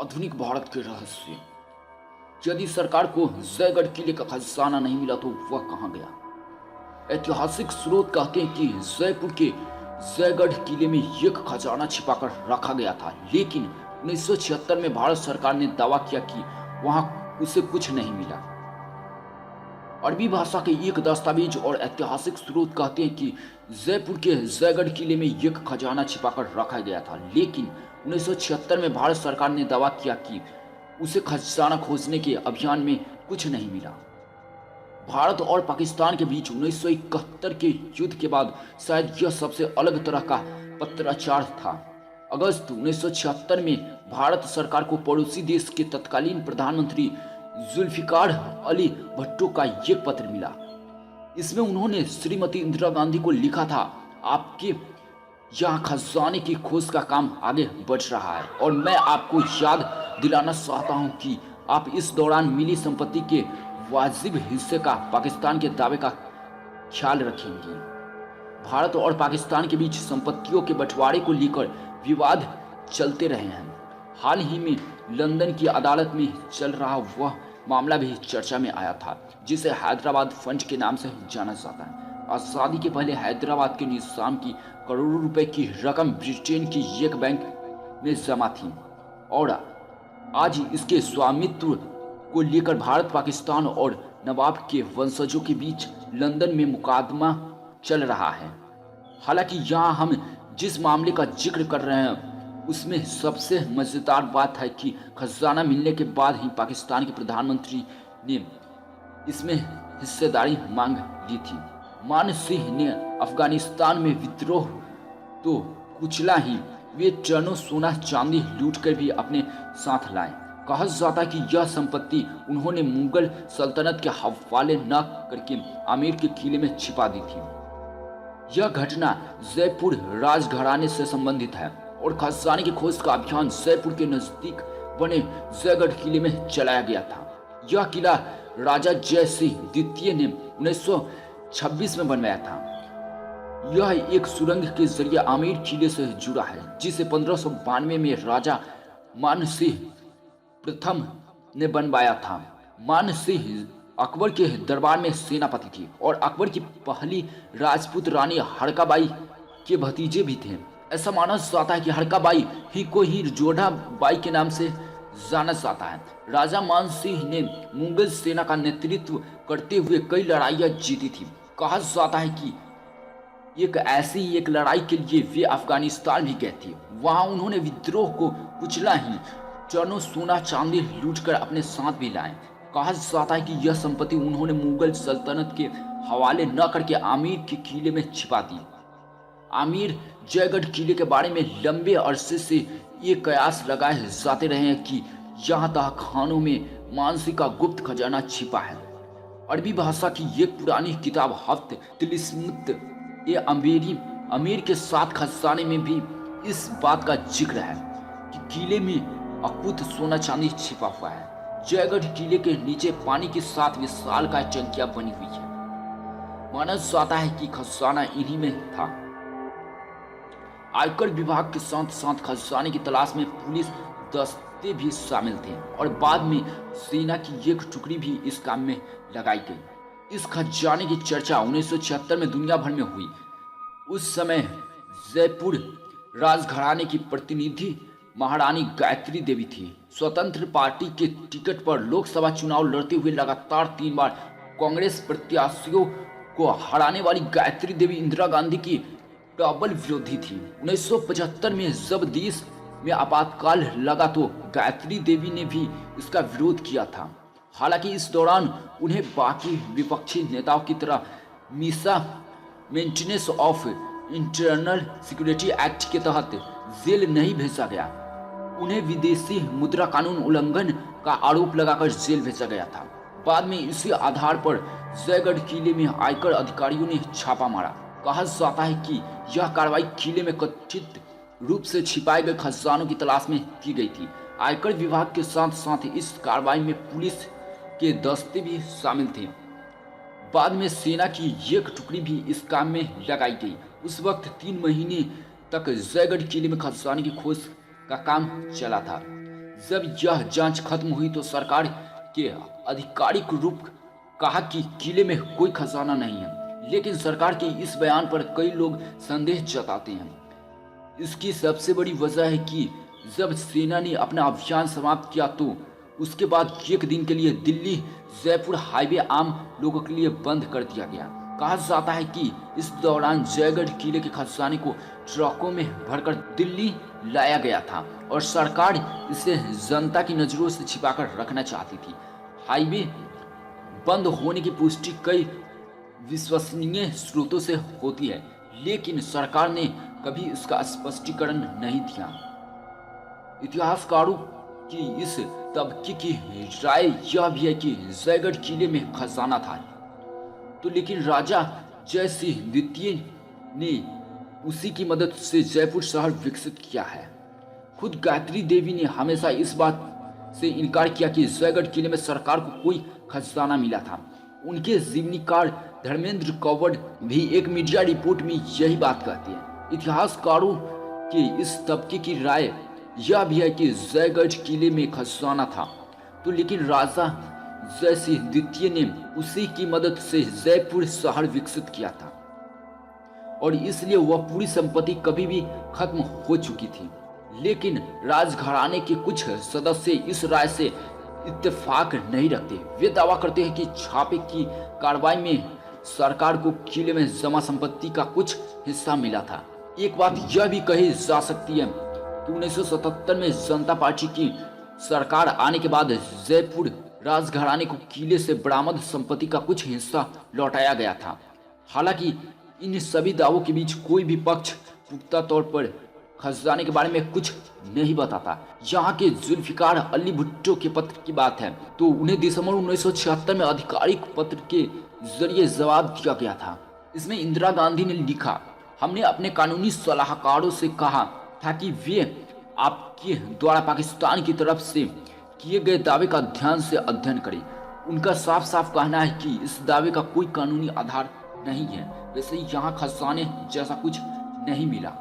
आधुनिक भारत के रहस्य। यदि सरकार को जयगढ़ किले का खजाना नहीं मिला तो वह कहां गया? ऐतिहासिक स्रोत कहते हैं कि जयपुर के जयगढ़ किले में एक खजाना छिपाकर रखा गया था, लेकिन 1976 में भारत सरकार ने दावा किया कि वहां उसे कुछ नहीं मिला। अरबी भाषा के एक दस्तावेज और ऐतिहासिक स्रोत कहते हैं कि जयपुर के जयगढ़ किले में एक खजाना छिपाकर रखा गया था, लेकिन 1976 में भारत सरकार ने दावा किया कि उसे खजाना खोजने के अभियान में कुछ नहीं मिला। भारत और पाकिस्तान के बीच 1971 के युद्ध के बाद शायद यह सबसे अलग तरह का पत्राचार था। अगस्त 1976 में भारत सरकार को पड़ोसी देश के तत्कालीन प्रधानमंत्री जुल्फिकार अली भुट्टो का एक पत्र मिला। इसमें उन्होंने श्रीमती इंदिरा गांधी को लिखा था, आपके यहाँ खजाने की खोज का काम आगे बढ़ रहा है और मैं आपको याद दिलाना चाहता हूँ कि आप इस दौरान मिली संपत्ति के वाजिब हिस्से का पाकिस्तान के दावे का ख्याल रखेंगे। भारत और पाकिस्तान के बीच संपत्तियों के बंटवारे को लेकर विवाद चलते रहे हैं। हाल ही में लंदन की अदालत में चल रहा वह मामला भी चर्चा में आया था, जिसे हैदराबाद फंड के नाम से जाना जाता है। आजादी के पहले हैदराबाद के निजाम की करोड़ों रुपए की रकम ब्रिटेन की एक बैंक में जमा थी और आज इसके स्वामित्व को लेकर भारत, पाकिस्तान और नवाब के वंशजों के बीच लंदन में मुकदमा चल रहा है। हालांकि यहाँ हम जिस मामले का जिक्र कर रहे हैं उसमें सबसे मजेदार बात है कि खजाना मिलने के बाद ही पाकिस्तान के प्रधानमंत्री ने इसमें हिस्सेदारी मांग ली थी। मान सिंह ने अफगानिस्तान में विद्रोह तो कुचला ही, वे टनों सोना चांदी लूटकर भी अपने साथ लाए। कहा जाता कि यह संपत्ति उन्होंने मुगल सल्तनत के हवाले न करके आमेर के किले में छिपा दी थी। यह घटना जयपुर राजघराने से संबंधित है और खजाने की खोज का अभियान जयपुर के नजदीक बने जयगढ़ किले में चलाया गया था। यह किला राजा जय सिंह द्वितीय ने 1926 में बनवाया था। यह एक सुरंग के जरिए आमेर किले से जुड़ा है, जिसे 1592 में राजा मान सिंह प्रथम ने बनवाया था। मान सिंह अकबर के दरबार में सेनापति थी और अकबर की पहली राजपूत रानी हड़काबाई के भतीजे भी थे। ऐसा माना जाता है कि हड़काबाई ही को ही जोधा बाई के नाम से जाना जाता है। राजा मान सिंह ने मुगल सेना का नेतृत्व करते हुए कई लड़ाइयां जीती थी। कहा जाता है कि एक लड़ाई के लिए वे अफगानिस्तान भी गए थे। वहां उन्होंने विद्रोह को कुचला ही, टनों सोना चांदी लूटकर अपने साथ भी लाए। कहा जाता है कि यह संपत्ति उन्होंने मुगल सल्तनत के हवाले न करके आमेर के किले में छिपा दी। आमेर जयगढ़ किले के बारे में लंबे अरसे से ये कयास लगाए जाते रहे हैं कि यहाँ तहखानों में मानसी का गुप्त खजाना छिपा है। अरबी भाषा की एक पुरानी किताब हफ्त तिलिस्मुत ए अमीर के साथ खजाने में भी इस बात का जिक्र है कि किले में अकुत सोना चांदी छिपा हुआ है। जयगढ़ किले के नीचे पानी के साथ विशाल का टंकियां बनी हुई है। माना जाता है कि खजाना इन्हीं में था। आयकर विभाग के साथ साथ खजाने की तलाश में पुलिस दस्ते भी शामिल थे और बाद में सेना की एक टुकड़ी भी इस काम में लगाई गई। इस खजाने की चर्चा 1976 में दुनिया भर में हुई। उस समय जयपुर राजघराने की प्रतिनिधि महारानी गायत्री देवी थी। स्वतंत्र पार्टी के टिकट पर लोकसभा चुनाव लड़ते हुए लगातार 3 बार कांग्रेस प्रत्याशियों को हराने वाली गायत्री देवी इंदिरा गांधी की प्रबल विरोधी थी। 1975 में जब देश में आपातकाल लगा तो गायत्री देवी ने भी इसका विरोध किया था। हालांकि इस दौरान उन्हें बाकी विपक्षी नेताओं की तरह Misa maintenance of internal security act के तहत जेल नहीं भेजा गया। उन्हें विदेशी मुद्रा कानून उल्लंघन का आरोप लगाकर जेल भेजा गया था। बाद में इसी आधार पर जयगढ़ किले में आयकर अधिकारियों ने छापा मारा। कहा जाता है कि यह कार्रवाई किले में कथित रूप से छिपाए गए खजानों की तलाश में की गई थी। आयकर विभाग के साथ साथ इस कार्रवाई में पुलिस के दस्ते भी शामिल थे। बाद में सेना की एक टुकड़ी भी इस काम में लगाई गई। उस वक्त 3 महीने तक जयगढ़ किले में खजाने की खोज का काम चला था। जब यह जांच खत्म हुई तो सरकार के आधिकारिक रूप कहा कि किले में कोई खजाना नहीं है, लेकिन सरकार के इस बयान पर कई लोग संदेह जताते हैं। इसकी सबसे बड़ी वजह है कि जब सेना ने अपना अभियान समाप्त किया तो उसके बाद एक दिन के लिए दिल्ली जयपुर हाईवे आम लोगों के लिए बंद कर दिया गया। कहा जाता है कि इस दौरान जयगढ़ किले के खजाने को ट्रकों में भरकर दिल्ली लाया गया था और सरकार इसे जनता की नजरों से छिपाकर रखना चाहती थी। हाईवे बंद होने की पुष्टि कई विश्वसनीय स्रोतों से होती है, लेकिन सरकार ने कभी इसका स्पष्टीकरण नहीं दिया। इतिहासकारों की इस तबके की राय यह भी है कि जयगढ़ किले में खजाना था, तो लेकिन राजा जय सिंह द्वितीय ने उसी की मदद से जयपुर शहर विकसित किया है। खुद गायत्री देवी ने हमेशा इस बात से इनकार किया कि जयगढ़ किले में सरकार को कोई खजाना मिला था। उनके जीवनीकार धर्मेंद्र कंवर भी एक मीडिया रिपोर्ट में यही बात कहते हैं। इतिहासकारों के इस तबके की राय यह भी है कि जयगढ़ किले में खजाना था, तो लेकिन राजा जय सिंह द्वितीय ने उसी की मदद से जयपुर शहर विकसित किया था और इसलिए वह पूरी संपत्ति कभी भी खत्म हो चुकी थी। लेकिन राजघराने के कुछ सदस्य इस राय से इत्तेफाक नहीं रखते। वे दावा करते हैं कि छापे की कार्रवाई में सरकार को किले में जमा संपत्ति का कुछ हिस्सा मिला था। एक बात यह भी कही जा सकती है कि 1977 में जनता पार्टी की सरकार आने के बाद जयपुर राजघराने को किले से बरामद संपत्ति का कुछ हिस्सा लौटाया गया था। हालांकि इन सभी दावों के बीच कोई भी पक्ष पुख्ता तौर पर खजाने के बारे में कुछ नहीं बताता। यहाँ के जुल्फिकार अली भुट्टो के पत्र की बात है तो उन्हें दिसंबर 1976 में आधिकारिक पत्र के जरिए जवाब दिया गया था। इसमें इंदिरा गांधी ने लिखा, हमने अपने कानूनी सलाहकारों से कहा था कि वे आपके द्वारा पाकिस्तान की तरफ से किए गए दावे का ध्यान से अध्ययन करें। उनका साफ साफ कहना है कि इस दावे का कोई कानूनी आधार नहीं है। वैसे यहाँ खजाने जैसा कुछ नहीं मिला।